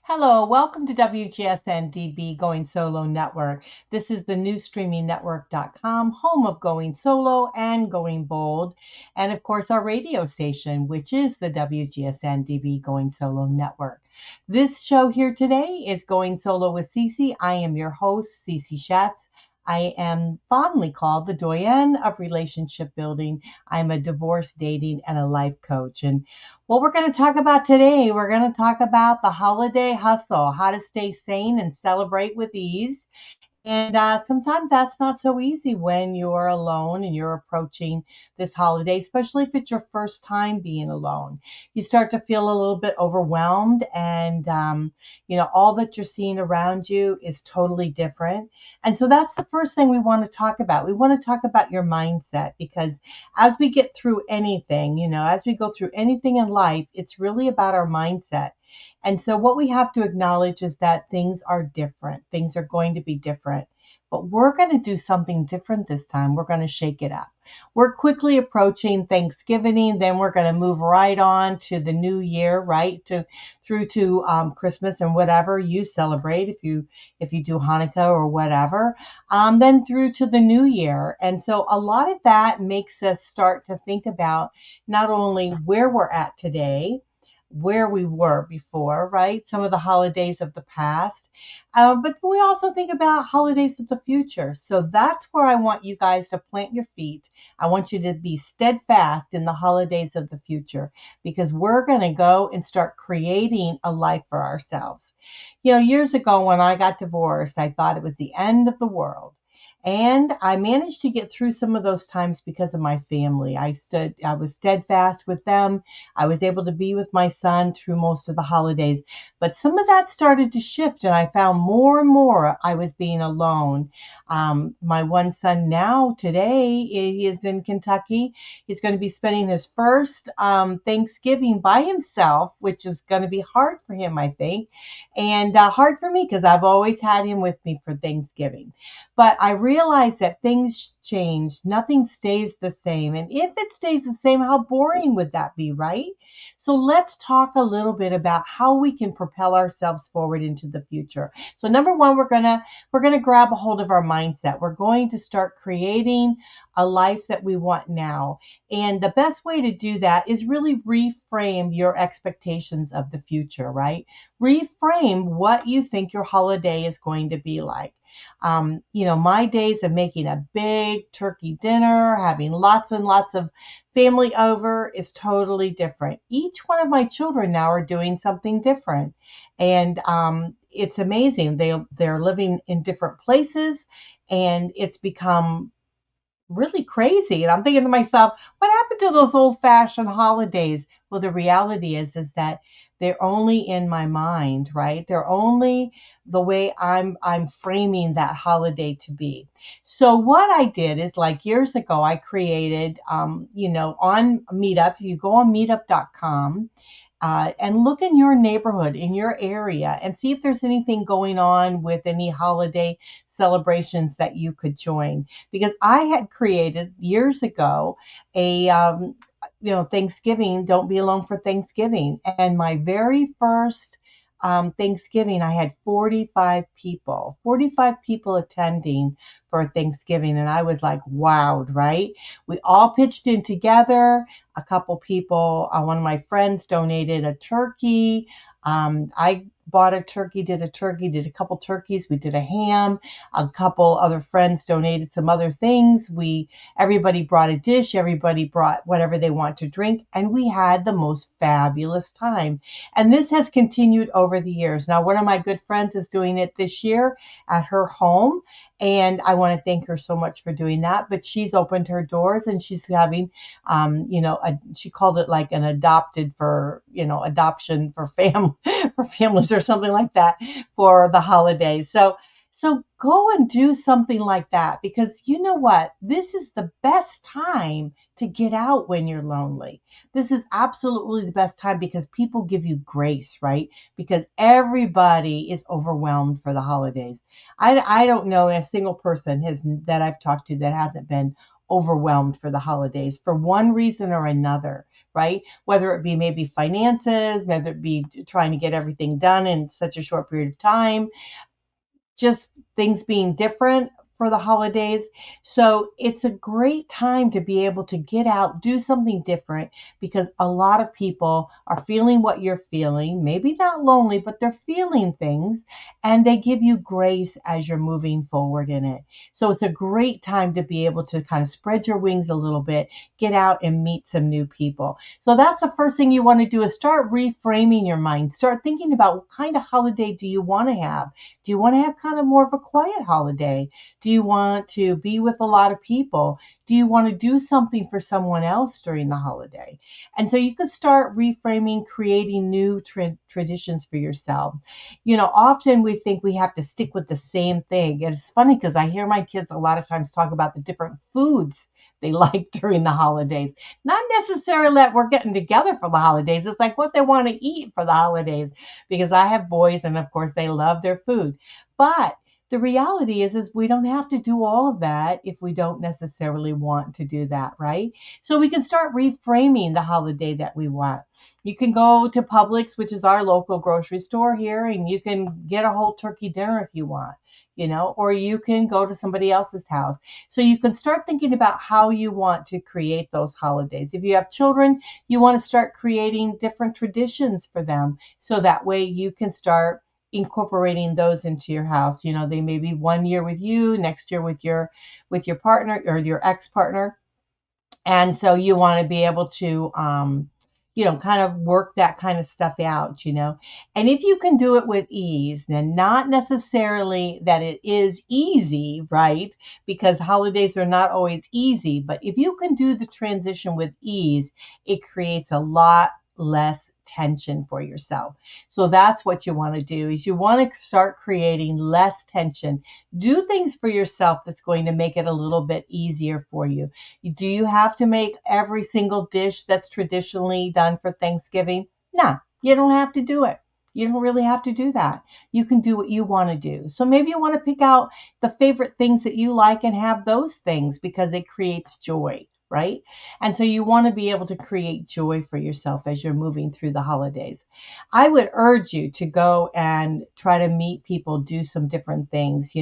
Hello, welcome to WGSN-DB Going Solo Network. This is the new streaming network.com, home of Going Solo and Going Bold, and of course our radio station, which is the WGSN-DB Going Solo Network. This show here today is Going Solo with Cece. I am your host, Cece Shatz. I am fondly called the Doyenne of Relationship Building. I'm a divorce, dating, and a life coach. And what we're going to talk about today, we're going to talk about the holiday hustle, how to stay sane and celebrate with ease. And sometimes that's not so easy when you're alone and you're approaching this holiday, especially if it's your first time being alone. You start to feel a little bit overwhelmed, and all that you're seeing around you is totally different. And so that's the first thing we want to talk about. We want to talk about your mindset because as we get through anything, as we go through anything in life, it's really about our mindset. And so what we have to acknowledge is that things are different. Things are going to be different. But we're going to do something different this time. We're going to shake it up. We're quickly approaching Thanksgiving. Then we're going to move right on to the new year, right? Through to Christmas and whatever you celebrate, if you do Hanukkah or whatever. Then through to the new year. And so a lot of that makes us start to think about not only where we're at today, where we were before, right? Some of the holidays of the past. But we also think about holidays of the future. So that's where I want you guys to plant your feet. I want you to be steadfast in the holidays of the future because we're going to go and start creating a life for ourselves. Years ago when I got divorced, I thought it was the end of the world. And I managed to get through some of those times because of my family. I was steadfast with them. I was able to be with my son through most of the holidays. But some of that started to shift, and I found more and more I was being alone. My one son now, today, he is in Kentucky. He's going to be spending his first Thanksgiving by himself, which is going to be hard for him, I think, and hard for me because I've always had him with me for Thanksgiving. But I realize that things change. Nothing stays the same. And if it stays the same, how boring would that be, right? So let's talk a little bit about how we can propel ourselves forward into the future. So number one, we're gonna grab a hold of our mindset. We're going to start creating a life that we want now. And the best way to do that is really reframe your expectations of the future, right? Reframe what you think your holiday is going to be like. My days of making a big turkey dinner, having lots and lots of family over is totally different. Each one of my children now are doing something different. And it's amazing. They're living in different places and it's become really crazy. And I'm thinking to myself, what happened to those old fashioned holidays? Well, the reality is that they're only in my mind, right? They're only the way I'm framing that holiday to be. So what I did is like years ago, I created, on Meetup, you go on meetup.com, and look in your neighborhood, in your area, and see if there's anything going on with any holiday celebrations that you could join. Because I had created years ago a Thanksgiving, don't be alone for Thanksgiving. And my very first Thanksgiving, I had 45 people attending for Thanksgiving. And I was like, wowed, right? We all pitched in together. A couple people, one of my friends donated a turkey. I bought a turkey, did a couple turkeys. We did a ham. A couple other friends donated some other things. Everybody brought a dish. Everybody brought whatever they want to drink. And we had the most fabulous time. And this has continued over the years. Now, one of my good friends is doing it this year at her home. And I want to thank her so much for doing that. But she's opened her doors and she's having, she called it like an adoption for for families or something like that for the holidays. So go and do something like that because you know what? This is the best time to get out when you're lonely. This is absolutely the best time because people give you grace, right? Because everybody is overwhelmed for the holidays. I don't know a single person that I've talked to that hasn't been overwhelmed for the holidays for one reason or another. right? Whether it be maybe finances, whether it be trying to get everything done in such a short period of time, just things being different for the holidays. So it's a great time to be able to get out, do something different, because a lot of people are feeling what you're feeling, maybe not lonely, but they're feeling things, and they give you grace as you're moving forward in it. So it's a great time to be able to kind of spread your wings a little bit, get out and meet some new people. So that's the first thing you want to do, is start reframing your mind. Start thinking about, what kind of holiday do you want to have? Do you want to have kind of more of a quiet holiday? Do you want to be with a lot of people? Do you want to do something for someone else during the holiday? And so you could start reframing, creating new traditions for yourself. Often we think we have to stick with the same thing. And it's funny because I hear my kids a lot of times talk about the different foods they like during the holidays. Not necessarily that we're getting together for the holidays. It's like what they want to eat for the holidays, because I have boys and of course they love their food. But the reality is we don't have to do all of that if we don't necessarily want to do that, right? So we can start reframing the holiday that we want. You can go to Publix, which is our local grocery store here, and you can get a whole turkey dinner if you want, or you can go to somebody else's house. So you can start thinking about how you want to create those holidays. If you have children, you want to start creating different traditions for them, so that way you can start incorporating those into your house. They may be one year with you, next year with your partner or your ex-partner. And so you want to be able to kind of work that kind of stuff out. And if you can do it with ease, then not necessarily that it is easy, right? Because holidays are not always easy, but if you can do the transition with ease, it creates a lot less tension for yourself. So that's what you want to do, is you want to start creating less tension. Do things for yourself that's going to make it a little bit easier for you. Do you have to make every single dish that's traditionally done for Thanksgiving? No, you don't have to do it. You don't really have to do that. You can do what you want to do. So maybe you want to pick out the favorite things that you like and have those things, because it creates joy, right? And so you want to be able to create joy for yourself as you're moving through the holidays. I would urge you to go and try to meet people, do some different things,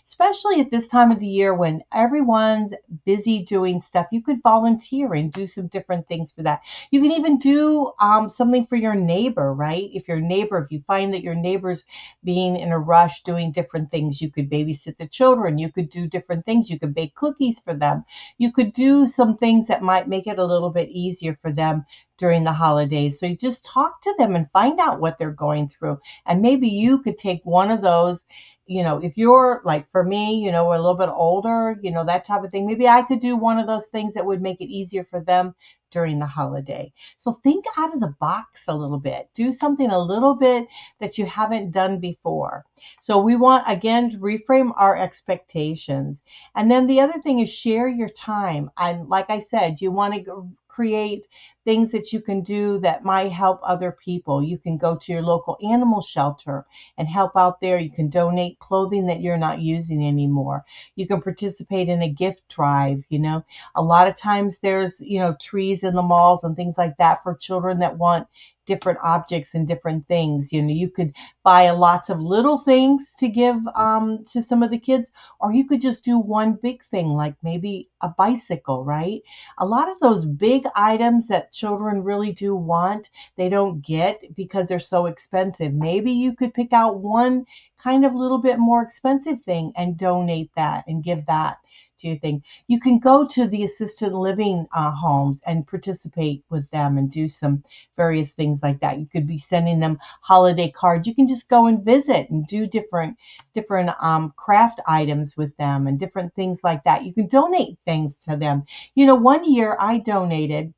especially at this time of the year when everyone's busy doing stuff. You could volunteer and do some different things for that. You can even do something for your neighbor, right? If you find that your neighbor's being in a rush doing different things, you could babysit the children. You could do different things. You could bake cookies for them. You could do some things that might make it a little bit easier for them during the holidays. So you just talk to them and find out what they're going through. And maybe you could take one of those, if you're like, for me, we're a little bit older, that type of thing. Maybe I could do one of those things that would make it easier for them during the holiday. So think out of the box a little bit. Do something a little bit that you haven't done before. So we want, again, to reframe our expectations. And then the other thing is share your time. And like I said, you want to create things that you can do that might help other people. You can go to your local animal shelter and help out there. You can donate clothing that you're not using anymore. You can participate in a gift drive. A lot of times there's, trees in the malls and things like that for children that want different objects and different things. You could buy lots of little things to give to some of the kids, or you could just do one big thing, like maybe a bicycle, right? A lot of those big items that children really do want, they don't get because they're so expensive. Maybe you could pick out one kind of little bit more expensive thing and donate that and give that to your thing. You can go to the assisted living homes and participate with them and do some various things like that. You could be sending them holiday cards. You can just go and visit and do different craft items with them and different things like that. You can donate things to them. One year I donated.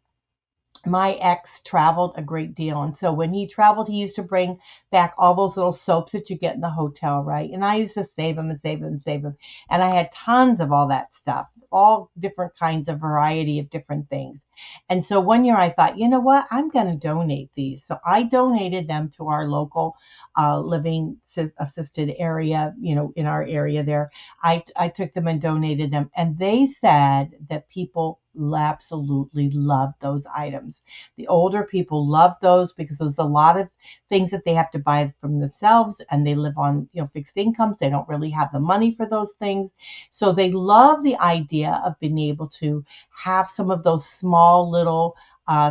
My ex traveled a great deal. And so when he traveled, he used to bring back all those little soaps that you get in the hotel, right? And I used to save them and save them and save them. And I had tons of all that stuff, all different kinds of variety of different things. And so one year I thought, you know what? I'm going to donate these. So I donated them to our local living assisted area, in our area there. I took them and donated them. And they said that people absolutely love those items. The older people love those because there's a lot of things that they have to buy from themselves, and they live on, fixed incomes. They don't really have the money for those things. So they love the idea of being able to have some of those small little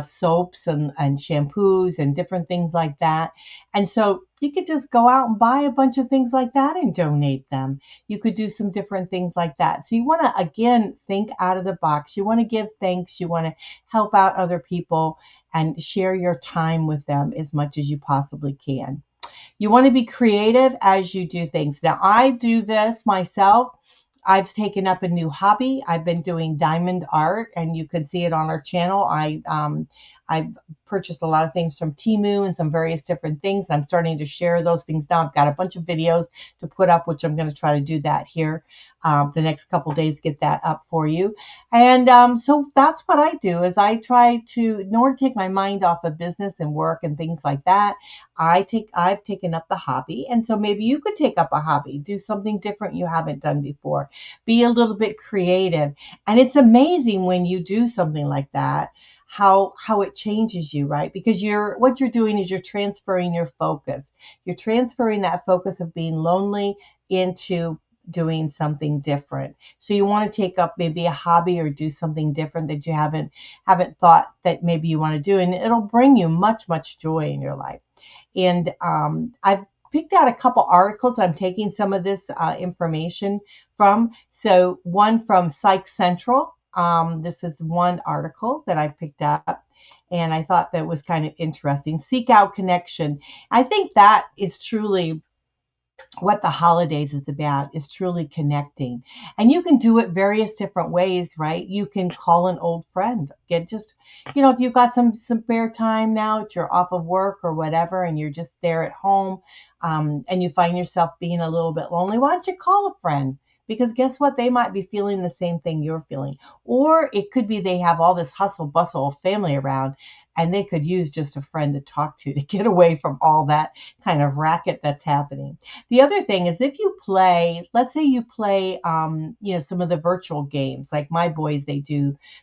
soaps and shampoos and different things like that. And so you could just go out and buy a bunch of things like that and donate them. You could do some different things like that. So you want to, again, think out of the box. You want to give thanks. You want to help out other people and share your time with them as much as you possibly can. You want to be creative as you do things. Now, I do this myself. I've taken up a new hobby. I've been doing diamond art, and you can see it on our channel. I've purchased a lot of things from Temu and some various different things. I'm starting to share those things now. I've got a bunch of videos to put up, which I'm going to try to do that here the next couple of days, get that up for you. And so that's what I do, is I try to, in order to take my mind off of business and work and things like that, I've taken up the hobby. And so maybe you could take up a hobby, do something different you haven't done before, be a little bit creative. And it's amazing when you do something like that, how it changes you, right? Because what you're doing is you're transferring your focus. You're transferring that focus of being lonely into doing something different. So you want to take up maybe a hobby or do something different that you haven't thought that maybe you want to do, and it'll bring you much, much joy in your life. And I've picked out a couple articles I'm taking some of this information from. So one from Psych Central. This is one article that I picked up, and I thought that was kind of interesting. Seek out connection. I think that is truly what the holidays is about, is truly connecting. And you can do it various different ways, right? You can call an old friend. Get just, if you've got some spare time now, you're off of work or whatever, and you're just there at home, and you find yourself being a little bit lonely, why don't you call a friend? Because guess what? They might be feeling the same thing you're feeling. Or it could be they have all this hustle bustle of family around, and they could use just a friend to talk to get away from all that kind of racket that's happening. The other thing is, if you play, let's say you play, some of the virtual games, like my boys, they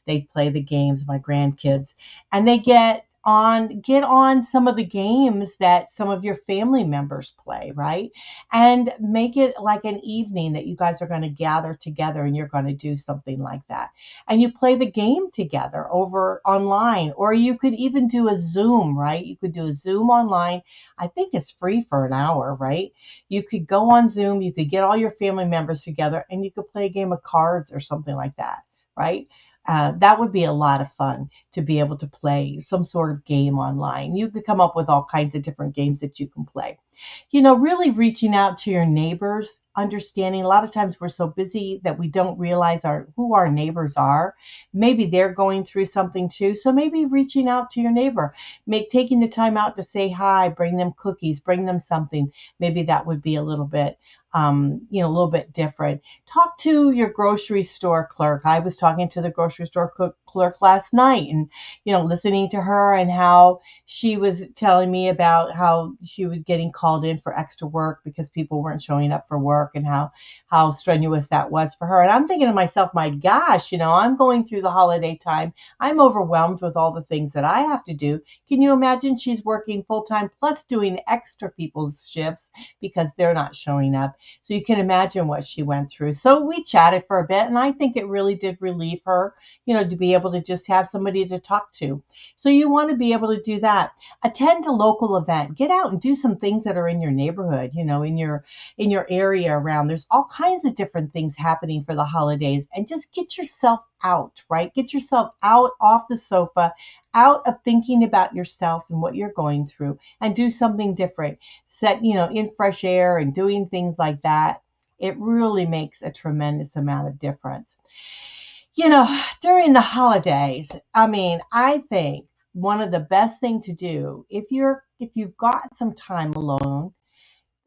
play the games, my grandkids, and they get on some of the games that some of your family members play, right? And make it like an evening that you guys are going to gather together and you're going to do something like that. And you play the game together over online, or you could even do a Zoom, right? You could do a Zoom online. I think it's free for an hour, right? You could go on Zoom, you could get all your family members together, and you could play a game of cards or something like that, right? That would be a lot of fun to be able to play some sort of game online. You could come up with all kinds of different games that you can play. Really reaching out to your neighbors, understanding a lot of times we're so busy that we don't realize who our neighbors are. Maybe they're going through something too. So maybe reaching out to your neighbor, taking the time out to say hi, bring them cookies, bring them something. Maybe that would be a little bit a little bit different. Talk to your grocery store clerk. I was talking to the grocery store clerk last night, and listening to her and how she was telling me about how she was getting called in for extra work because people weren't showing up for work, and how strenuous that was for her. And I'm thinking to myself, my gosh, I'm going through the holiday time. I'm overwhelmed with all the things that I have to do. Can you imagine? She's working full time plus doing extra people's shifts because they're not showing up. So you can imagine what she went through. So we chatted for a bit, and I think it really did relieve her, to be able to just have somebody to talk to. So you want to be able to do that. Attend a local event. Get out and do some things that are in your neighborhood, in your area around. There's all kinds of different things happening for the holidays, and just get yourself out, right? Get yourself out off the sofa, out of thinking about yourself and what you're going through, and do something different. Set, in fresh air and doing things like that. It really makes a tremendous amount of difference. During the holidays, I think one of the best thing to do, if you've got some time alone,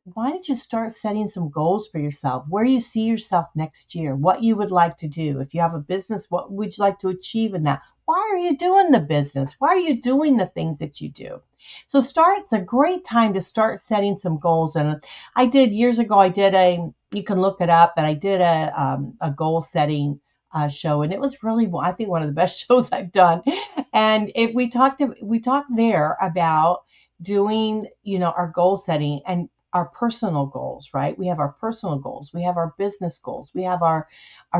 why don't you start setting some goals for yourself, where you see yourself next year, what you would like to do. If you have a business, what would you like to achieve in that? Why are you doing the business? Why are you doing the things that you do? So it's a great time to start setting some goals. And years ago, you can look it up, but I did a goal setting show, and it was really, I think, one of the best shows I've done. And we talked there about doing, our goal setting and our personal goals, right? We have our personal goals, we have our business goals, we have our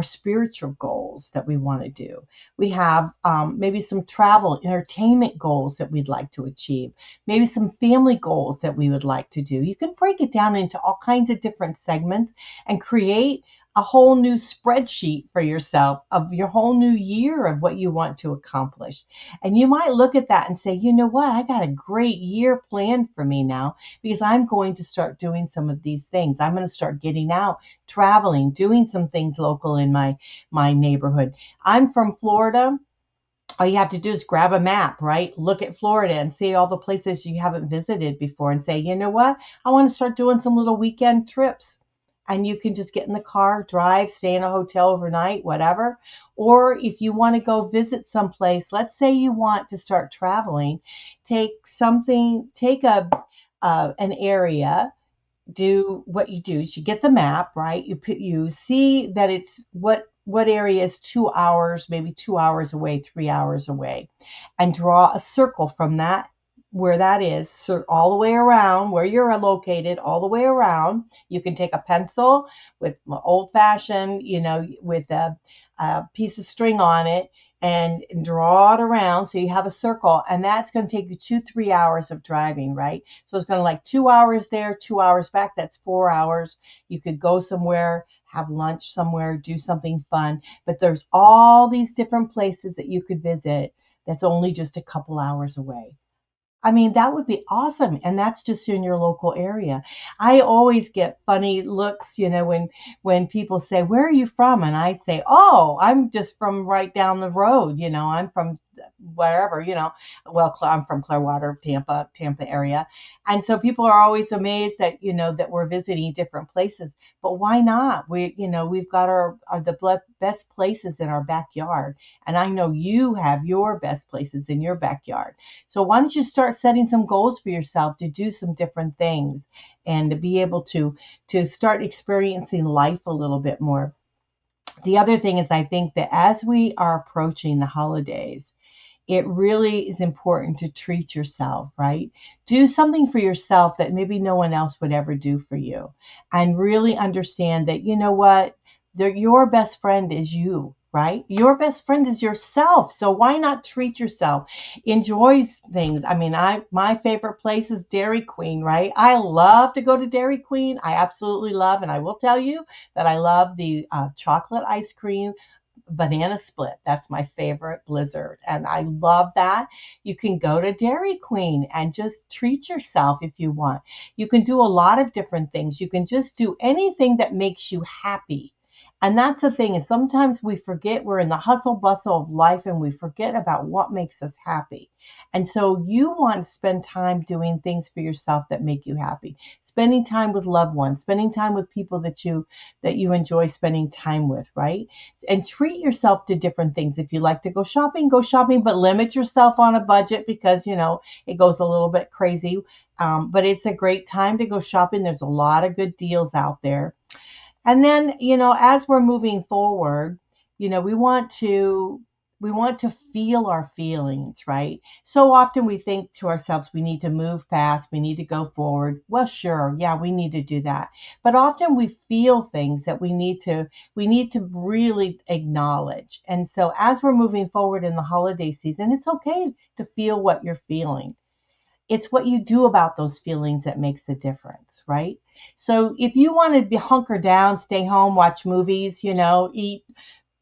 spiritual goals that we want to do. We have maybe some travel, entertainment goals that we'd like to achieve, maybe some family goals that we would like to do. You can break it down into all kinds of different segments and create a whole new spreadsheet for yourself of your whole new year of what you want to accomplish. And you might look at that and say, you know what, I got a great year planned for me now because I'm going to start doing some of these things. I'm going to start getting out, traveling, doing some things local in my neighborhood. I'm from Florida. All you have to do is grab a map, right? Look at Florida and see all the places you haven't visited before and say, you know what? I want to start doing some little weekend trips. And you can just get in the car, drive, stay in a hotel overnight, whatever. Or if you want to go visit someplace, let's say you want to start traveling, take an area. Do what you do is you get the map, right? You see that it's what area is 2 hours, maybe 2 hours away, 3 hours away, and draw a circle from that where that is, so all the way around where you're located, all the way around. You can take a pencil with old fashioned, with a piece of string on it, and draw it around so you have a circle, and that's going to take you 2-3 hours of driving, right? So it's going to like 2 hours there, 2 hours back. That's 4 hours. You could go somewhere, have lunch somewhere, do something fun, but there's all these different places that you could visit that's only just a couple hours away. I mean, that would be awesome. And that's just in your local area. I always get funny looks, when people say, where are you from? And I say, oh, I'm just from right down the road. I'm from wherever, well, I'm from Clearwater, Tampa area. And so people are always amazed that, that we're visiting different places, but why not? We've got the best places in our backyard. And I know you have your best places in your backyard. So why don't you start setting some goals for yourself to do some different things and to be able to start experiencing life a little bit more. The other thing is, I think that as we are approaching the holidays, it really is important to treat yourself, right? Do something for yourself that maybe no one else would ever do for you. And really understand that, you know what? Your best friend is you, right? Your best friend is yourself. So why not treat yourself? Enjoy things. I mean, my favorite place is Dairy Queen, right? I love to go to Dairy Queen. I absolutely love, and I will tell you that I love the chocolate ice cream banana split. That's my favorite blizzard, and I love that. You can go to Dairy Queen and just treat yourself if you want. You can do a lot of different things. You can just do anything that makes you happy. And that's the thing, is sometimes we forget, we're in the hustle bustle of life and we forget about what makes us happy. And so you want to spend time doing things for yourself that make you happy. Spending time with loved ones, spending time with people that you enjoy spending time with, right? And treat yourself to different things. If you like to go shopping, but limit yourself on a budget because, it goes a little bit crazy. But it's a great time to go shopping. There's a lot of good deals out there. And then, as we're moving forward, we want to feel our feelings, right? So often we think to ourselves, we need to move fast, we need to go forward. Well, sure, yeah, we need to do that. But often we feel things that we need to really acknowledge. And so as we're moving forward in the holiday season, it's okay to feel what you're feeling. It's what you do about those feelings that makes the difference, right? So if you want to be hunker down, stay home, watch movies, eat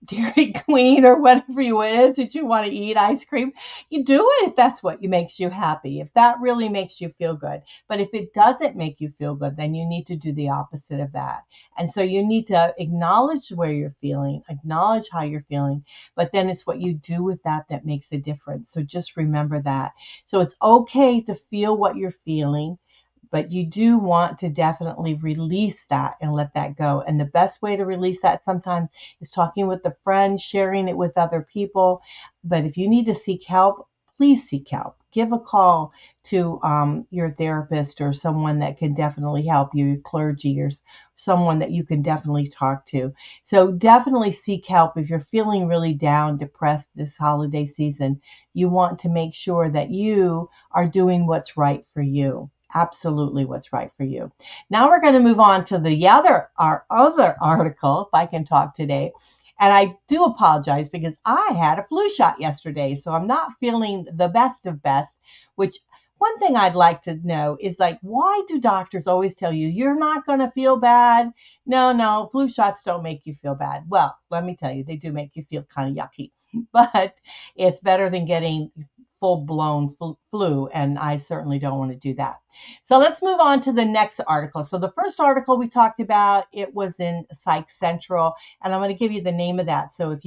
Dairy Queen or whatever it is that you want to eat, ice cream, you do it if that's what makes you happy, if that really makes you feel good. But if it doesn't make you feel good, then you need to do the opposite of that. And so you need to acknowledge where you're feeling, acknowledge how you're feeling, but then it's what you do with that that makes a difference. So just remember that. So it's okay to feel what you're feeling, but you do want to definitely release that and let that go. And the best way to release that sometimes is talking with a friend, sharing it with other people. But if you need to seek help, please seek help. Give a call to your therapist or someone that can definitely help you, your clergy, or someone that you can definitely talk to. So definitely seek help if you're feeling really down, depressed this holiday season. You want to make sure that you are doing what's right for you. Absolutely what's right for you. Now we're going to move on to our other article, if I can talk today. And I do apologize because I had a flu shot yesterday, so I'm not feeling the best of best, which one thing I'd like to know is like, why do doctors always tell you you're not going to feel bad? No, flu shots don't make you feel bad. Well, let me tell you, they do make you feel kind of yucky, but it's better than getting full-blown flu, and I certainly don't want to do that. So let's move on to the next article. So the first article we talked about, it was in Psych Central, and I'm going to give you the name of that. So it's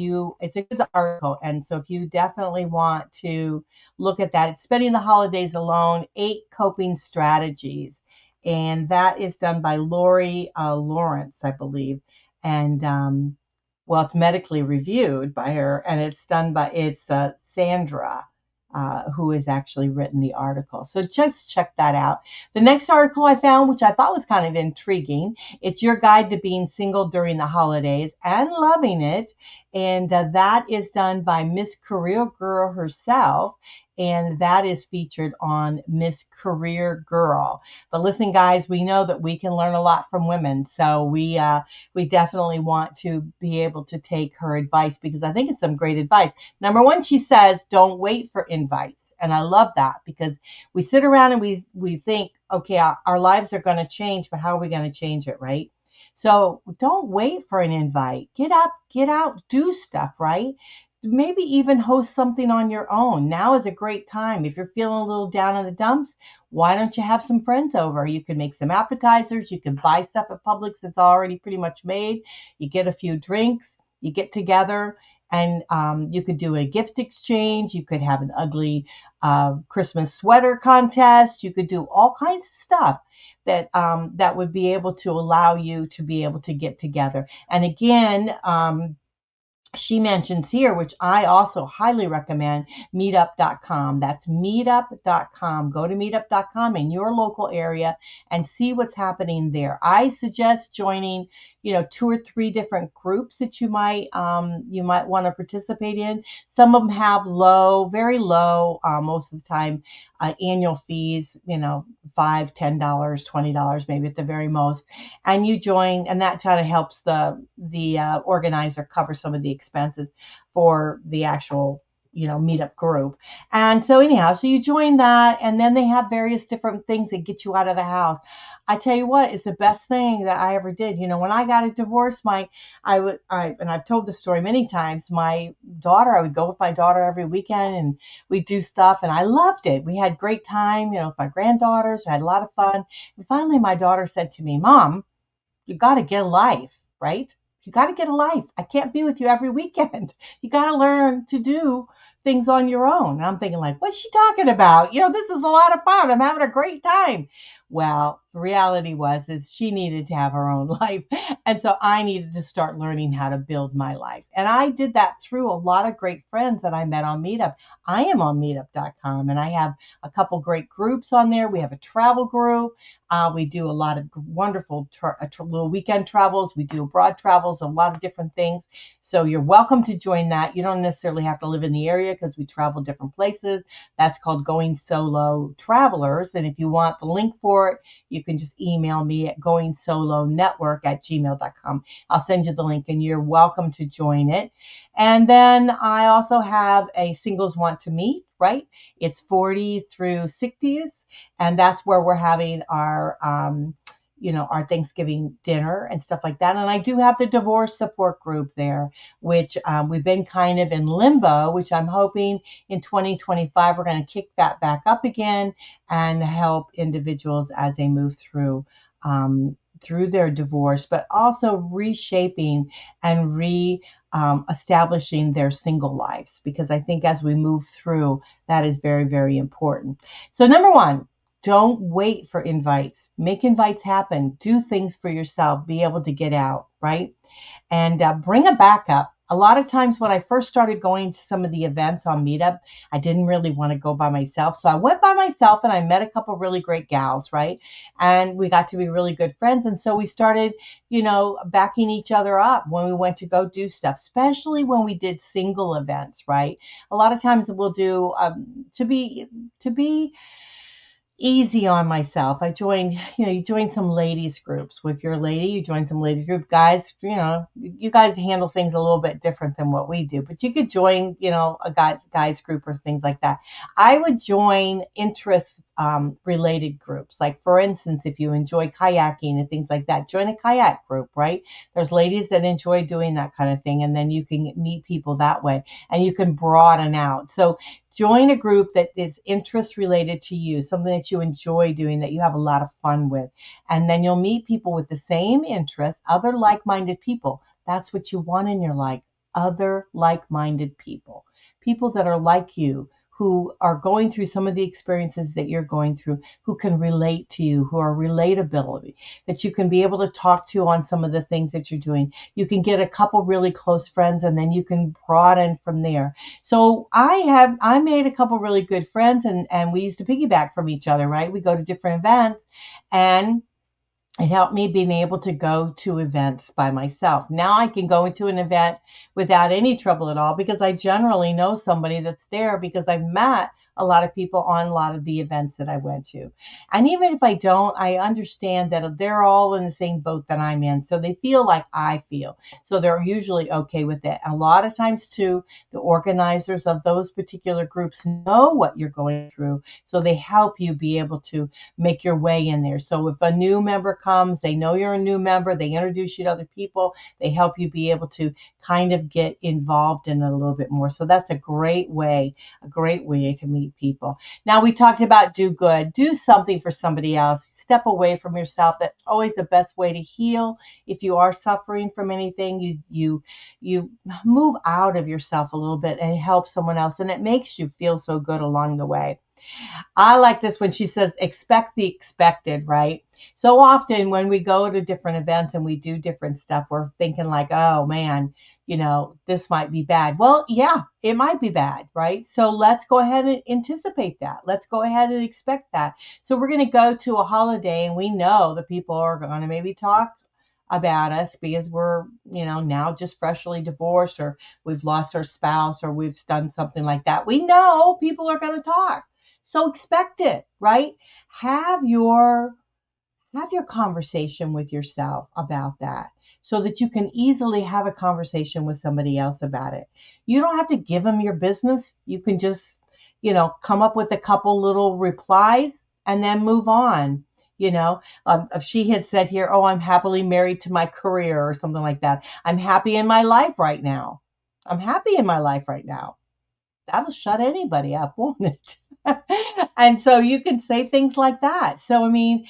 a good article, and so if you definitely want to look at that, it's Spending the Holidays Alone, 8 Coping Strategies, and that is done by Lori Lawrence, I believe, and well, it's medically reviewed by her, and it's Sandra, who has actually written the article. So just check that out. The next article I found, which I thought was kind of intriguing, it's Your Guide to Being Single During the Holidays and Loving It. And that is done by Miss Career Girl herself. And that is featured on Miss Career Girl. But listen, guys, we know that we can learn a lot from women. So we definitely want to be able to take her advice because I think it's some great advice. Number one, she says, don't wait for invites. And I love that because we sit around and we think, okay, our lives are going to change, but how are we going to change it, right? So don't wait for an invite. Get up, get out, do stuff, right? Maybe even host something on your own. Now is a great time. If you're feeling a little down in the dumps, why don't you have some friends over? You can make some appetizers. You can buy stuff at Publix that's already pretty much made. You get a few drinks. You get together, and you could do a gift exchange. You could have an ugly Christmas sweater contest. You could do all kinds of stuff that would be able to allow you to be able to get together. And again, she mentions here, which I also highly recommend, meetup.com. That's meetup.com. Go to meetup.com in your local area and see what's happening there. I suggest joining, 2 or 3 different groups that you might want to participate in. Some of them have very low, most of the time, annual fees, $5, $10, $20, maybe at the very most. And you join, and that kind of helps the organizer cover some of the expenses for the actual meetup group. And so anyhow, so you join that, and then they have various different things that get you out of the house. I tell you what, it's the best thing that I ever did. When I got a divorce, and I've told this story many times, I would go with my daughter every weekend and we'd do stuff, and I loved it. We had great time, with my granddaughters. We had a lot of fun. And finally, my daughter said to me, Mom, you got to get a life, right? You got to get a life. I can't be with you every weekend. You got to learn to do things on your own. And I'm thinking like, what's she talking about? This is a lot of fun. I'm having a great time. Well, the reality is she needed to have her own life. And so I needed to start learning how to build my life. And I did that through a lot of great friends that I met on Meetup. I am on meetup.com, and I have a couple great groups on there. We have a travel group. We do a lot of wonderful little weekend travels. We do abroad travels, a lot of different things. So you're welcome to join that. You don't necessarily have to live in the area because we travel different places. That's called Going Solo Travelers. And if you want the link for it, you can just email me at goingsolonetwork@gmail.com. I'll send you the link, and you're welcome to join it. And then I also have a Singles Want to Meet, right? It's 40 through 60s, and that's where we're having our Thanksgiving dinner and stuff like that. And I do have the divorce support group there, which we've been kind of in limbo, which I'm hoping in 2025 we're going to kick that back up again and help individuals as they move through their divorce, but also reshaping and establishing their single lives, because I think as we move through, that is very, very important. So number one, don't wait for invites. Make invites happen. Do things for yourself. Be able to get out, right? And bring a backup. A lot of times when I first started going to some of the events on Meetup, I didn't really want to go by myself. So I went by myself and I met a couple really great gals, right? And we got to be really good friends. And so we started, backing each other up when we went to go do stuff, especially when we did single events, right? A lot of times we'll do to be easy on myself. I joined, you join some ladies groups. If you're a lady, you join some ladies group. Guys, you guys handle things a little bit different than what we do, but you could join, a guys group or things like that. I would join interest related groups. Like for instance, if you enjoy kayaking and things like that, join a kayak group, right? There's ladies that enjoy doing that kind of thing, and then you can meet people that way, and you can broaden out. So join a group that is interest related to you, something that you enjoy doing, that you have a lot of fun with. And then you'll meet people with the same interests, other like-minded people. That's what you want in your life, other like-minded people, people that are like you, who are going through some of the experiences that you're going through, who can relate to you, who are relatability, that you can be able to talk to on some of the things that you're doing. You can get a couple really close friends, and then you can broaden from there. So I made a couple really good friends, and we used to piggyback from each other, right? We go to different events, and it helped me being able to go to events by myself. Now I can go into an event without any trouble at all, because I generally know somebody that's there, because I've met a lot of people on a lot of the events that I went to. And even if I don't, I understand that they're all in the same boat that I'm in. So they feel like I feel. So they're usually okay with it. A lot of times too, the organizers of those particular groups know what you're going through. So they help you be able to make your way in there. So if a new member comes, they know you're a new member, they introduce you to other people, they help you be able to kind of get involved in it a little bit more. So that's a great way to meet people. Now, we talked about do good, do something for somebody else. Step away from yourself. That's always the best way to heal. If you are suffering from anything, you move out of yourself a little bit and help someone else, and it makes you feel so good along the way. I like this when she says, expect the expected, right? So often when we go to different events and we do different stuff, we're thinking like, oh man, this might be bad. Well, yeah, it might be bad, right? So let's go ahead and anticipate that. Let's go ahead and expect that. So we're going to go to a holiday, and we know the people are going to maybe talk about us because we're, now just freshly divorced, or we've lost our spouse, or we've done something like that. We know people are going to talk. So expect it, right? Have your conversation with yourself about that, so that you can easily have a conversation with somebody else about it. You don't have to give them your business. You can just, come up with a couple little replies and then move on. If she had said here, oh, I'm happily married to my career, or something like that. I'm happy in my life right now. I'm happy in my life right now. That'll shut anybody up, won't it? And so you can say things like that. So, I mean,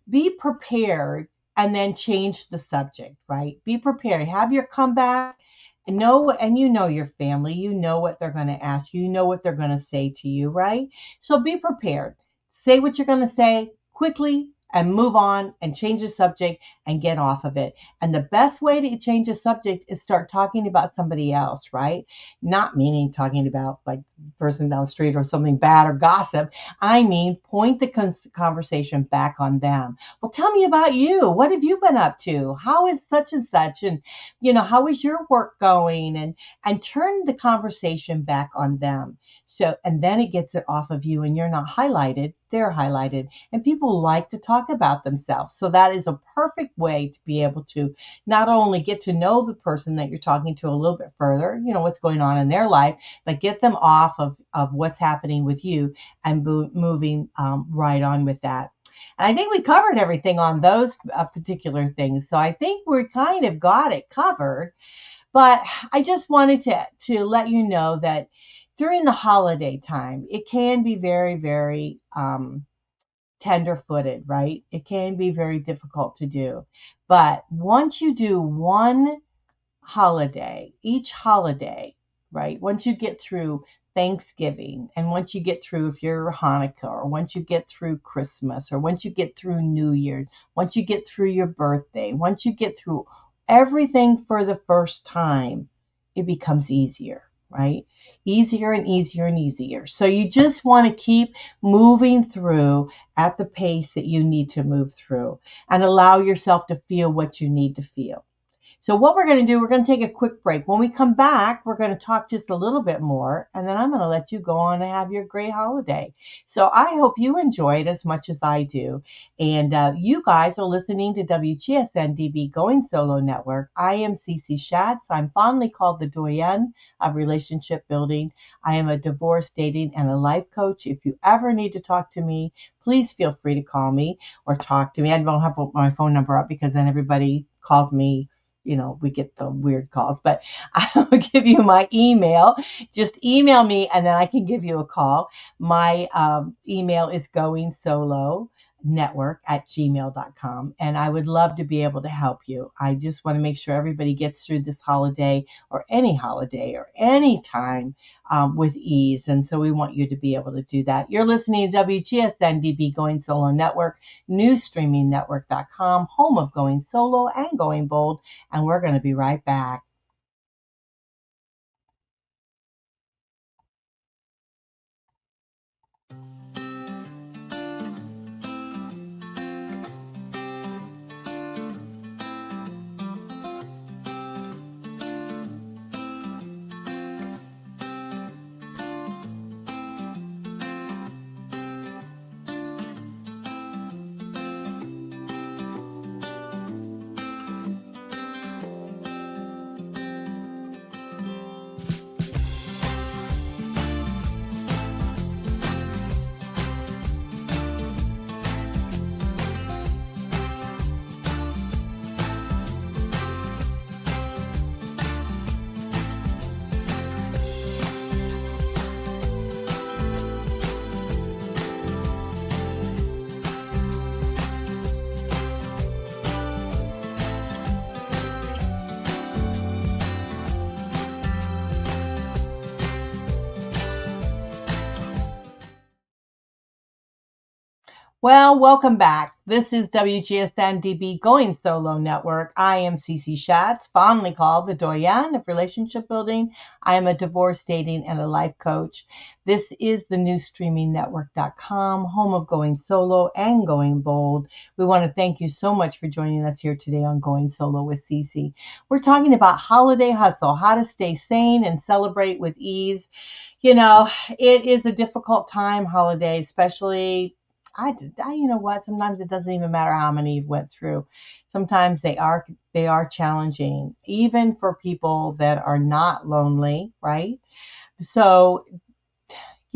be prepared and then change the subject, right? Be prepared. Have your comeback. And you know your family. You know what they're going to ask you. You know what they're going to say to you, right? So be prepared. Say what you're going to say quickly and move on and change the subject and get off of it. And the best way to change the subject is start talking about somebody else, right? Not meaning talking about like the person down the street or something bad or gossip. I mean, point the conversation back on them. Well, tell me about you. What have you been up to? How is such and such? And, how is your work going? And turn the conversation back on them. So, and then it gets it off of you, and you're not highlighted. They're highlighted, and people like to talk about themselves. So that is a perfect way to be able to not only get to know the person that you're talking to a little bit further, what's going on in their life, but get them off of what's happening with you and moving right on with that. And I think we covered everything on those particular things. So I think we kind of got it covered. But I just wanted to let you know that during the holiday time, it can be very, very tender-footed, right? It can be very difficult to do. But once you do one holiday, each holiday, right? Once you get through Thanksgiving, and once you get through, if you're Hanukkah, or once you get through Christmas, or once you get through New Year's, once you get through your birthday, once you get through everything for the first time, it becomes easier, right? Easier and easier and easier. So you just want to keep moving through at the pace that you need to move through and allow yourself to feel what you need to feel. So what we're going to do, we're going to take a quick break. When we come back, we're going to talk just a little bit more, and then I'm going to let you go on and have your great holiday. So I hope you enjoy it as much as I do. And you guys are listening to WGSN-DB Going Solo Network. I am Cece Shatz. I'm fondly called the Doyenne of Relationship Building. I am a divorce, dating, and a life coach. If you ever need to talk to me, please feel free to call me or talk to me. I don't have my phone number up because then everybody calls me. We get the weird calls, but I'll give you my email. Just email me and then I can give you a call. My email is goingsolonetwork@gmail.com. And I would love to be able to help you. I just want to make sure everybody gets through this holiday or any time with ease. And so we want you to be able to do that. You're listening to WGSN-DB Going Solo Network, newsstreamingnetwork.com, home of Going Solo and Going Bold. And we're going to be right back. Well, welcome back. This is WGSN-DB Going Solo Network. I am Cece Shatz, fondly called the Doyenne of Relationship Building. I am a divorce, dating, and a life coach. This is the new streamingnetwork.com, home of Going Solo and Going Bold. We want to thank you so much for joining us here today on Going Solo with Cece. We're talking about holiday hustle, how to stay sane and celebrate with ease. It is a difficult time, holiday, especially you know what? Sometimes it doesn't even matter how many you've went through. Sometimes they are challenging, even for people that are not lonely, right? So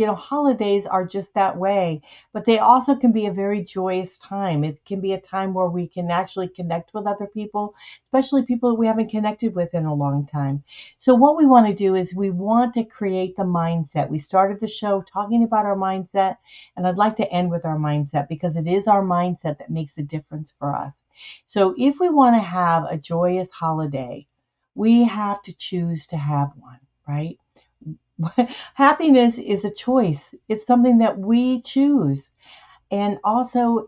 holidays are just that way, but they also can be a very joyous time. It can be a time where we can actually connect with other people, especially people that we haven't connected with in a long time. So what we want to do is we want to create the mindset. We started the show talking about our mindset, and I'd like to end with our mindset because it is our mindset that makes a difference for us. So if we want to have a joyous holiday, we have to choose to have one, right? Happiness is a choice. It's something that we choose. And also,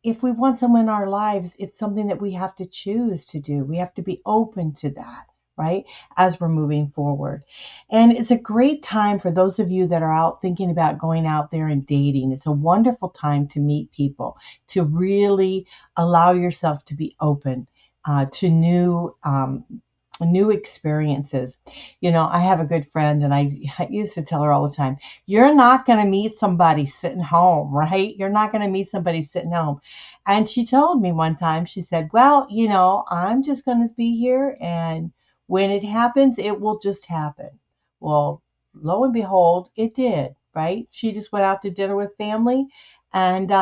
if we want someone in our lives, it's something that we have to choose to do. We have to be open to that, right? As we're moving forward. And it's a great time for those of you that are out thinking about going out there and dating. It's a wonderful time to meet people, to really allow yourself to be open to new experiences. I have a good friend and I used to tell her all the time, you're not going to meet somebody sitting home, right? You're not going to meet somebody sitting home. And she told me one time, she said, well, I'm just going to be here and when it happens, it will just happen. Well, lo and behold, it did, right? She just went out to dinner with family and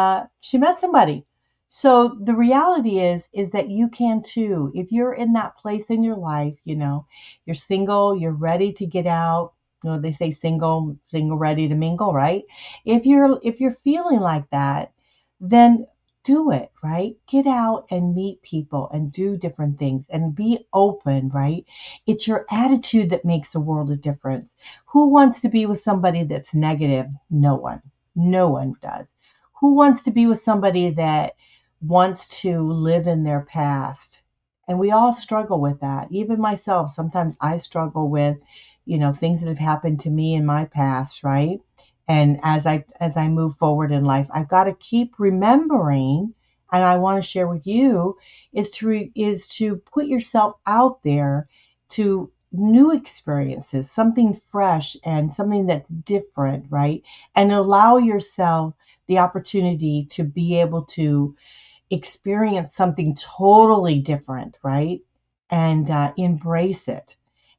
she met somebody. So the reality is that you can too. If you're in that place in your life, you're single, you're ready to get out. They say single, ready to mingle, right? If you're feeling like that, then do it, right? Get out and meet people and do different things and be open, right? It's your attitude that makes a world of difference. Who wants to be with somebody that's negative? No one. No one does. Who wants to be with somebody that wants to live in their past? And we all struggle with that. Even myself, sometimes I struggle with, things that have happened to me in my past, right? And as I move forward in life, I've got to keep remembering, and I want to share with you, is to put yourself out there to new experiences, something fresh and something that's different, right? And allow yourself the opportunity to be able to experience something totally different, right? And embrace it.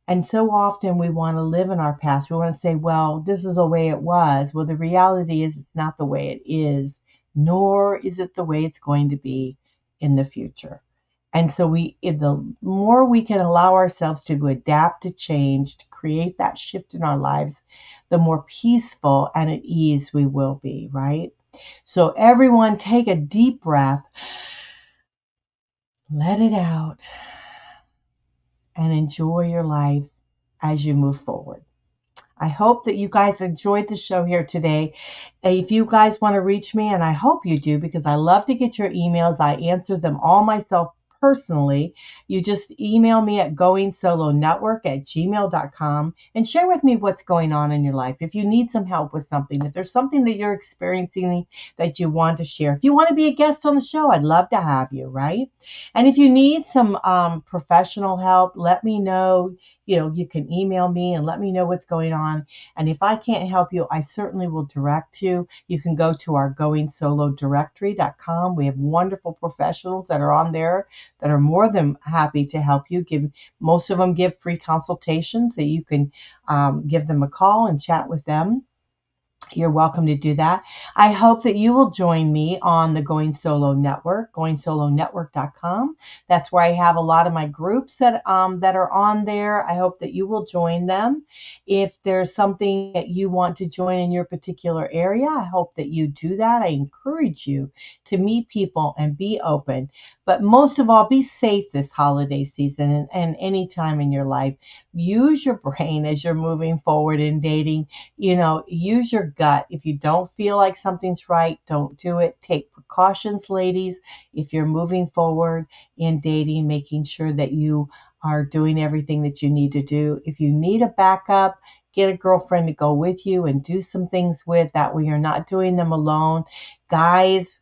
And so often we want to live in our past. We want to say, well, this is the way it was. Well, the reality is it's not the way it is, nor is it the way it's going to be in the future. And so the more we can allow ourselves to adapt to change, to create that shift in our lives, the more peaceful and at ease we will be, right? So everyone take a deep breath, let it out, and enjoy your life as you move forward. I hope that you guys enjoyed the show here today. If you guys want to reach me, and I hope you do, because I love to get your emails. I answer them all myself personally. You just email me at goingsolonetwork@gmail.com and share with me what's going on in your life. If you need some help with something, if there's something that you're experiencing that you want to share, if you want to be a guest on the show, I'd love to have you, right? And if you need some professional help, let me know. You can email me and let me know what's going on. And if I can't help you, I certainly will direct you. You can go to our goingsolodirectory.com. We have wonderful professionals that are on there that are more than happy to help you. Most of them give free consultations, so you can give them a call and chat with them. You're welcome to do that. I hope that you will join me on the Going Solo Network, goingsolonetwork.com. That's where I have a lot of my groups that are on there. I hope that you will join them. If there's something that you want to join in your particular area, I hope that you do that. I encourage you to meet people and be open. But most of all, be safe this holiday season and any time in your life. Use your brain as you're moving forward in dating. Use your gut. If you don't feel like something's right, don't do it. Take precautions, ladies, if you're moving forward in dating, making sure that you are doing everything that you need to do. If you need a backup, get a girlfriend to go with you and do some things with. That way you're not doing them alone. Guys,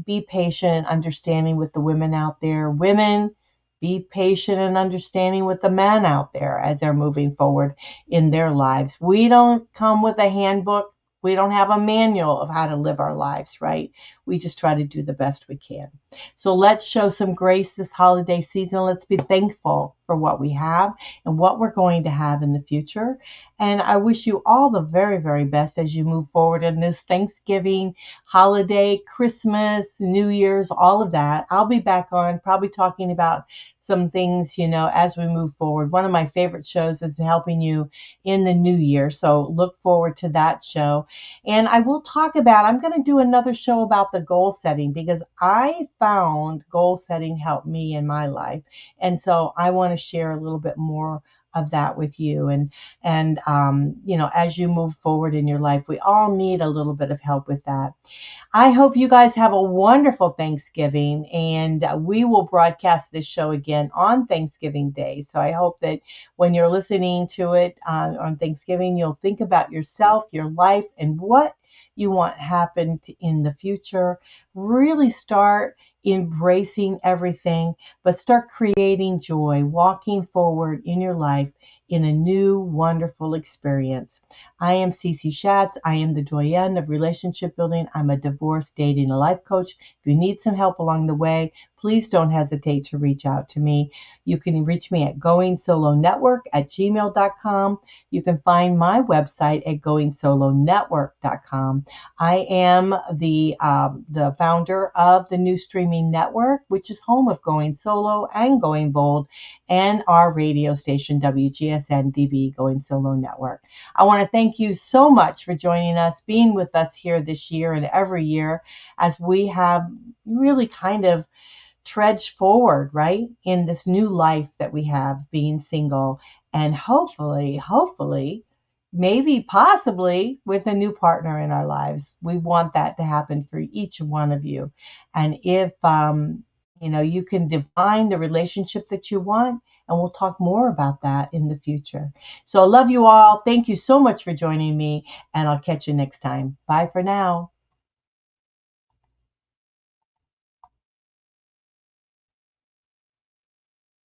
be patient and understanding with the women out there. Women, be patient and understanding with the men out there as they're moving forward in their lives. We don't come with a handbook. We don't have a manual of how to live our lives, right? We just try to do the best we can. So let's show some grace this holiday season. Let's be thankful for what we have and what we're going to have in the future. And I wish you all the very, very best as you move forward in this Thanksgiving holiday, Christmas, New Year's, all of that. I'll be back on probably talking about some things, as we move forward. One of my favorite shows is helping you in the new year. So look forward to that show. And I'm going to do another show about the goal setting, because I found goal setting helped me in my life. And so I want to share a little bit more of that with you. And as you move forward in your life, we all need a little bit of help with that. I hope you guys have a wonderful Thanksgiving, and we will broadcast this show again on Thanksgiving Day. So I hope that when you're listening to it on Thanksgiving, you'll think about yourself, your life, and what you want happen in the future. Really start embracing everything, but start creating joy, walking forward in your life in a new, wonderful experience. I am Cece Shatz. I am the Doyenne of Relationship Building. I'm a divorce, dating, and life coach. If you need some help along the way, please don't hesitate to reach out to me. You can reach me at goingsolonetwork@gmail.com. You can find my website at goingsolonetwork.com. I am the founder of the new streaming network, which is home of Going Solo and Going Bold, and our radio station, WGSN-DB, Going Solo Network. I want to thank you so much for joining us, being with us here this year and every year as we have really kind of trudge forward, right, in this new life that we have being single, and hopefully, maybe possibly with a new partner in our lives. We want that to happen for each one of you. And if You can define the relationship that you want, and we'll talk more about that in the future. So I love you all. Thank you so much for joining me, and I'll catch you next time. Bye for now.